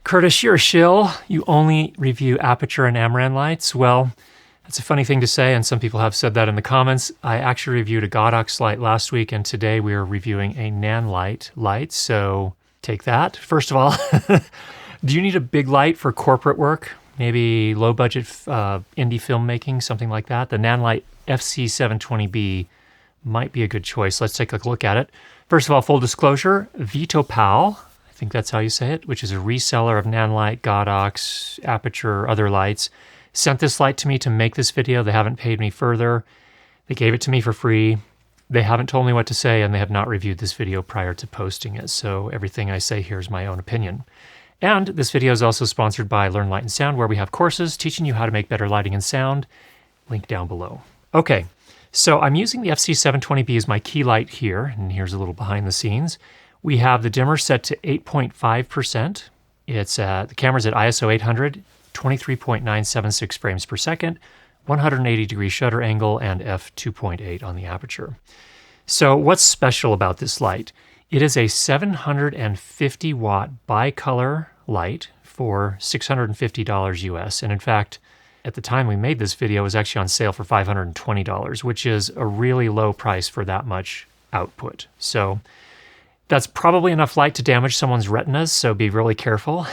Curtis, you're a shill. You only review aperture and Amaran lights. Well, that's a funny thing to say, and some people have said that in the comments. I actually reviewed a Godox light last week, and today we are reviewing a Nanlite light, so take that. First of all, do you need a big light for corporate work? Maybe low-budget indie filmmaking, something like that? The Nanlite FC-720B might be a good choice. Let's take a look at it. First of all, full disclosure, Vitopal, I think that's how you say it, which is a reseller of Nanlite, Godox, Aperture, other lights, sent this light to me to make this video. They haven't paid me further. They gave it to me for free. They haven't told me what to say, and they have not reviewed this video prior to posting it. So everything I say here is my own opinion. And this video is also sponsored by Learn Light and Sound, where we have courses teaching you how to make better lighting and sound. Link down below. Okay, so I'm using the FC-720B as my key light here, and here's a little behind the scenes. We have the dimmer set to 8.5%. The camera's at ISO 800, 23.976 frames per second, 180-degree shutter angle, and f2.8 on the aperture. So what's special about this light? It is a 750-watt bicolor light for $650 US. And in fact, at the time we made this video, it was actually on sale for $520, which is a really low price for that much output. So that's probably enough light to damage someone's retinas, so be really careful.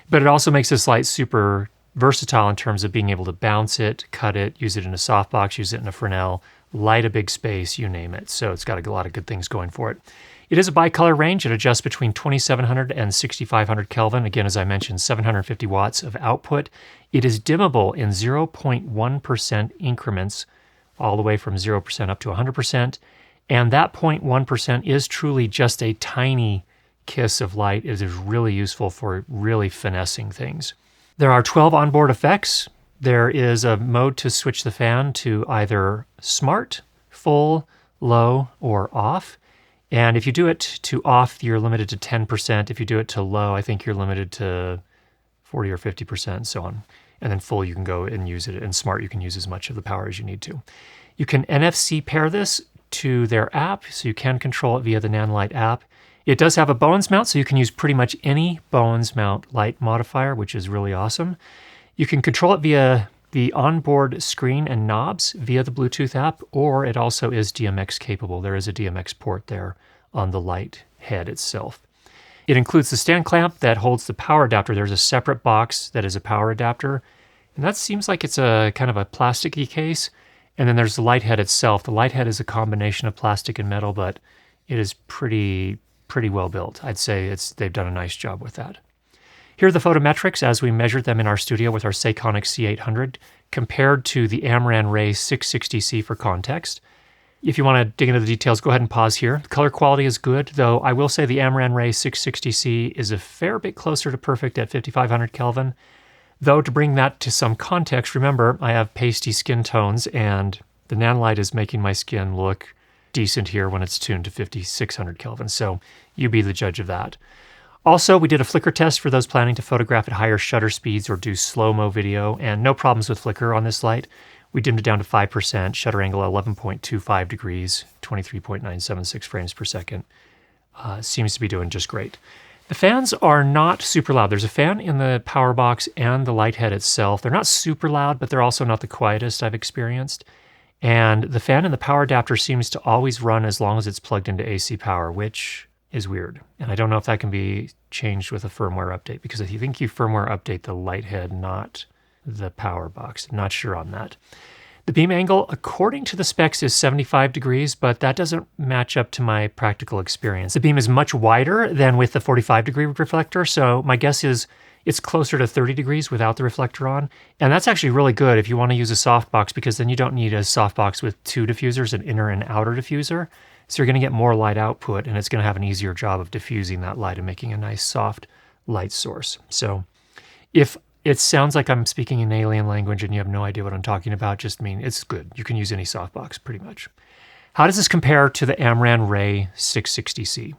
But it also makes this light super versatile in terms of being able to bounce it, cut it, use it in a softbox, use it in a Fresnel, light a big space, you name it. So it's got a lot of good things going for it. It is a bicolor range. It adjusts between 2700 and 6500 Kelvin. Again, as I mentioned, 750 watts of output. It is dimmable in 0.1% increments, all the way from 0% up to 100%. And that 0.1% is truly just a tiny kiss of light. It is really useful for really finessing things. There are 12 onboard effects. There is a mode to switch the fan to either smart, full, low, or off. And if you do it to off, you're limited to 10%. If you do it to low, I think you're limited to 40 or 50%, and so on. And then full, you can go and use it. And smart, you can use as much of the power as you need to. You can NFC pair this to their app, so you can control it via the Nanlite app. It does have a Bowens mount, so you can use pretty much any Bowens mount light modifier, which is really awesome. You can control it via the onboard screen and knobs via the Bluetooth app, or it also is DMX capable. There is a DMX port there on the light head itself. It includes the stand clamp that holds the power adapter. There's a separate box that is a power adapter, and that seems like it's a kind of a plasticky case. And then there's the light head itself. The light head is a combination of plastic and metal, but it is pretty well built. I'd say they've done a nice job with that. Here are the photometrics as we measured them in our studio with our Seikonic C800 compared to the Amaran Ray 660C for context. If you want to dig into the details, go ahead and pause here. The color quality is good, though I will say the Amaran Ray 660C is a fair bit closer to perfect at 5500 Kelvin. Though to bring that to some context, remember I have pasty skin tones, and the Nanlite is making my skin look decent here when it's tuned to 5600 Kelvin, so you be the judge of that. Also, we did a flicker test for those planning to photograph at higher shutter speeds or do slow-mo video, and no problems with flicker on this light. We dimmed it down to 5%, shutter angle 11.25 degrees, 23.976 frames per second. Seems to be doing just great. The fans are not super loud. There's a fan in the power box and the light head itself. They're not super loud, but they're also not the quietest I've experienced. And the fan in the power adapter seems to always run as long as it's plugged into AC power, which is weird. And I don't know if that can be changed with a firmware update, because I think you firmware update the light head, not the power box. I'm not sure on that. The beam angle, according to the specs, is 75 degrees, but that doesn't match up to my practical experience. The beam is much wider than with the 45-degree reflector, so my guess is it's closer to 30 degrees without the reflector on. And that's actually really good if you want to use a softbox, because then you don't need a softbox with two diffusers, an inner and outer diffuser. So you're going to get more light output, and it's going to have an easier job of diffusing that light and making a nice soft light source. So if it sounds like I'm speaking an alien language and you have no idea what I'm talking about, just mean it's good. You can use any softbox pretty much. How does this compare to the Amaran Ray 660C?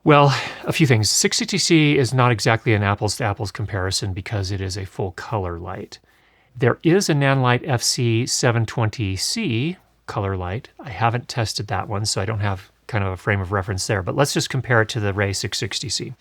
Well, a few things. 660C is not exactly an apples-to-apples comparison because it is a full color light. There is a Nanlite FC-720C color light. I haven't tested that one, so I don't have kind of a frame of reference there, but let's just compare it to the Ray 660C.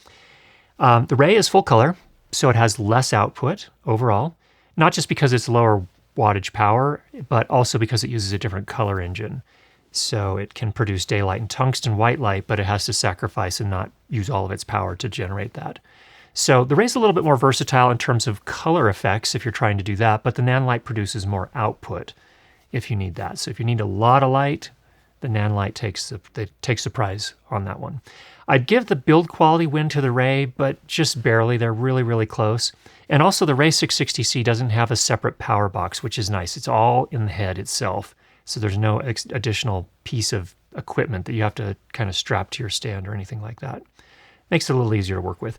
The Ray is full color, so it has less output overall, not just because it's lower wattage power, but also because it uses a different color engine. So it can produce daylight and tungsten white light, but it has to sacrifice and not use all of its power to generate that. So the Ray's a little bit more versatile in terms of color effects if you're trying to do that, but the Nanlite produces more output if you need that. So if you need a lot of light, the Nanlite takes the prize on that one. I'd give the build quality win to the Ray, but just barely. They're really, really close. And also the Ray 660C doesn't have a separate power box, which is nice. It's all in the head itself. So there's no additional piece of equipment that you have to kind of strap to your stand or anything like that. Makes it a little easier to work with.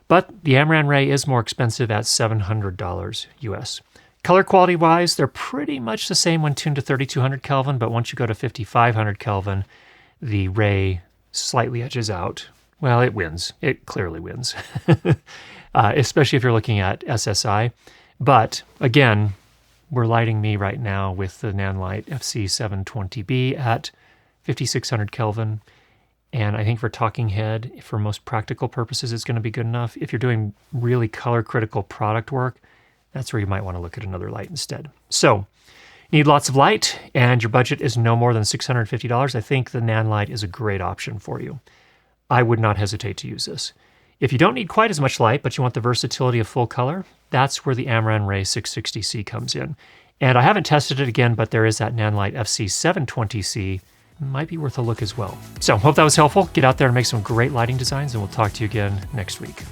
But the Amaran Ray is more expensive at $700 US. Color quality wise, they're pretty much the same when tuned to 3200 Kelvin, but once you go to 5500 Kelvin, the Ray slightly edges out. Well, it wins. It clearly wins, especially if you're looking at SSI. But again, we're lighting me right now with the Nanlite FC-720B at 5600 Kelvin. And I think for talking head, for most practical purposes, it's going to be good enough. If you're doing really color critical product work, that's where you might want to look at another light instead. So you need lots of light and your budget is no more than $650. I think the Nanlite is a great option for you. I would not hesitate to use this. If you don't need quite as much light, but you want the versatility of full color, that's where the Amaran Ray 660C comes in. And I haven't tested it again, but there is that Nanlite FC-720C. Might be worth a look as well. So hope that was helpful. Get out there and make some great lighting designs, and we'll talk to you again next week.